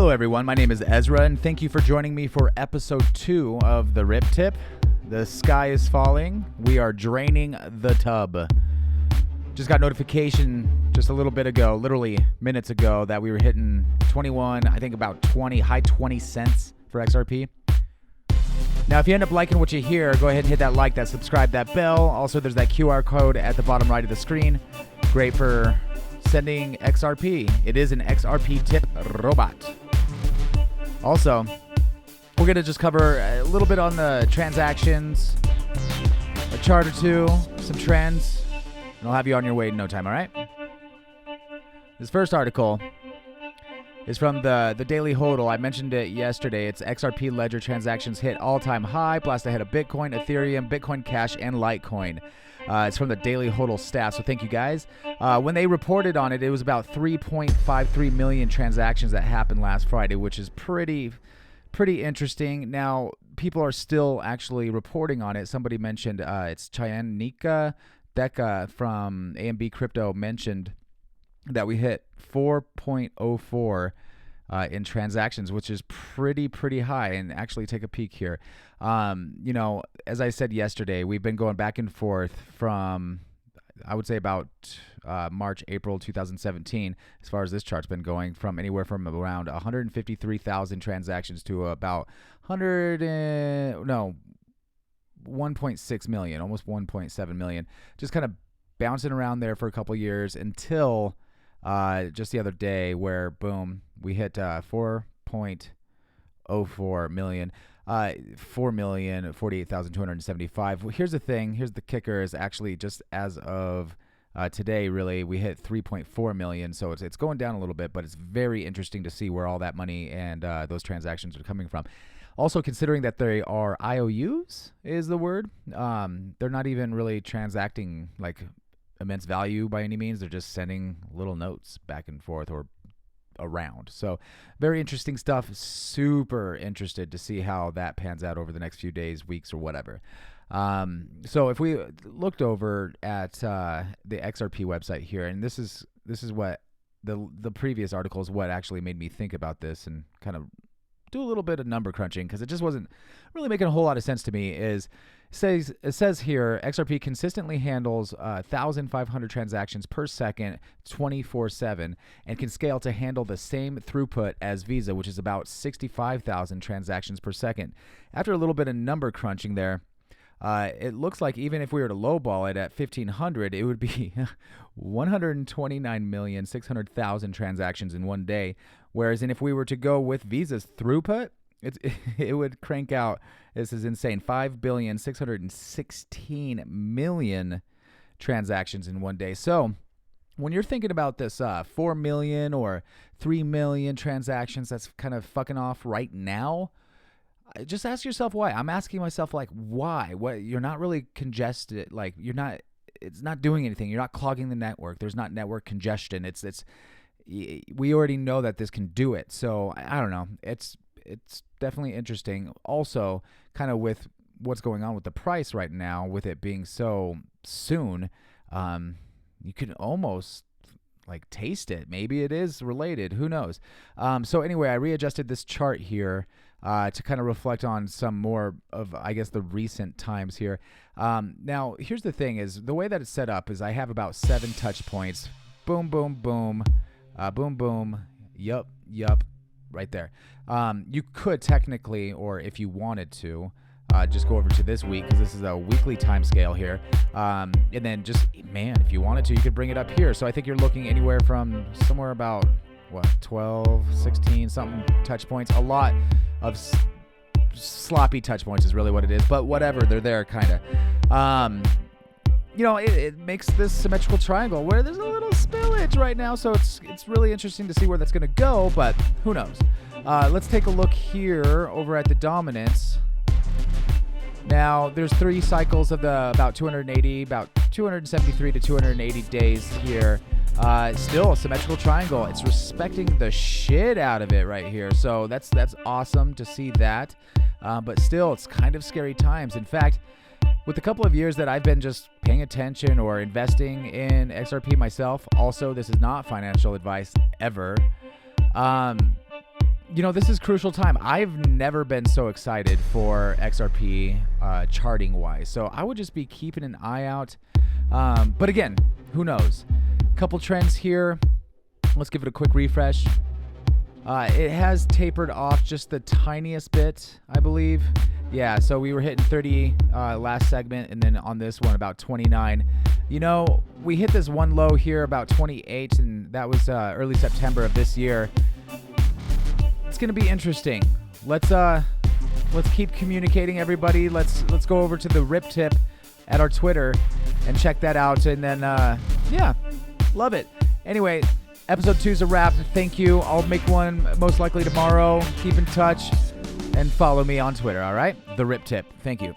Hello everyone, my name is Ezra and thank you for joining me for episode 2 of the Rip Tip. The sky is falling, we are draining the tub. Just got notification just a little bit ago, literally minutes ago, that we were hitting 21, I think about 20, high 20 cents for XRP. Now if you end up liking what you hear, go ahead and hit that like, that subscribe, that bell. Also there's that QR code at the bottom right of the screen. Great for sending XRP. It is an XRP tip robot. Also, we're going to just cover a little bit on the transactions, a chart or two, some trends, and I'll have you on your way in no time, all right? This first article is from the Daily Hodl. I mentioned it yesterday. It's XRP Ledger transactions hit all-time high, blast ahead of Bitcoin, Ethereum, Bitcoin Cash, and Litecoin. It's from the Daily Hodl staff, so thank you guys. When they reported on it, it was about 3.53 million transactions that happened last Friday, which is pretty interesting. Now, people are still actually reporting on it. Somebody mentioned, it's Chayanika Becca from AMB Crypto mentioned that we hit 4.04 in transactions, which is pretty high. And actually take a peek here. You know, as I said yesterday, we've been going back and forth from, I would say about March, April 2017, as far as this chart's been going, from anywhere from around 153,000 transactions to about 1.6 million, almost 1.7 million, just kind of bouncing around there for a couple years until just the other day where, boom, we hit 4.04 million. 4,048,275. Well, here's the thing. Here's the kicker is actually just as of today, really, we hit 3.4 million. So it's going down a little bit, but it's very interesting to see where all that money and those transactions are coming from. Also, considering that they are IOUs is the word. They're not even really transacting like immense value by any means. They're just sending little notes back and forth or around. So very interesting stuff. Super interested to see how that pans out over the next few days, weeks, or whatever. So if we looked over at the XRP website here, and this is what the previous article is what actually made me think about this and kind of do a little bit of number crunching, because it just wasn't really making a whole lot of sense to me. It says here, XRP consistently handles 1,500 transactions per second, 24/7, and can scale to handle the same throughput as Visa, which is about 65,000 transactions per second. After a little bit of number crunching there, it looks like even if we were to lowball it at 1,500, it would be 129,600,000 transactions in one day. Whereas if we were to go with Visa's throughput, it would crank out, this is insane, 5,616,000,000 transactions in one day. So when you're thinking about this 4 million or 3 million transactions that's kind of fucking off right now, just ask yourself why. I'm asking myself, like, why? What? You're not really congested. Like, it's not doing anything. You're not clogging the network. There's not network congestion. We already know that this can do it. So I don't know. It's definitely interesting. Also, kind of with what's going on with the price right now, with it being so soon, you can almost like taste it. Maybe it is related. Who knows? So anyway, I readjusted this chart here to kind of reflect on some more of, I guess, the recent times here. Now, here's the thing is the way that it's set up is I have about 7 touch points. Boom, boom, boom. Boom, boom. Yup. Right there. You could technically, or if you wanted to, just go over to this week, because this is a weekly time scale here. And then just, man, if you wanted to, you could bring it up here. So I think you're looking anywhere from somewhere about, 12, 16, something touch points. A lot of sloppy touch points is really what it is. But whatever, they're there kind of. You know, it makes this symmetrical triangle where there's a little spillage right now. So it's really interesting to see where that's going to go, but who knows? Let's take a look here over at the dominance. Now, there's 3 cycles of the about 273 to 280 days here. Still a symmetrical triangle. It's respecting the shit out of it right here. So that's awesome to see that. But still, it's kind of scary times. In fact, with a couple of years that I've been just paying attention or investing in XRP myself, also, this is not financial advice ever. this is crucial time. I've never been so excited for XRP charting wise. So I would just be keeping an eye out. But again, who knows? Couple trends here. Let's give it a quick refresh. It has tapered off just the tiniest bit, I believe. Yeah, so we were hitting 30 last segment, and then on this one about 29. We hit this one low here about 28, and that was early September of this year. It's gonna be interesting. Let's keep communicating, everybody. Let's go over to the Rip Tip at our Twitter and check that out, and then yeah, love it. Anyway, episode 2 is a wrap. Thank you. I'll make one most likely tomorrow. Keep in touch and follow me on Twitter. All right, the Rip Tip. Thank you.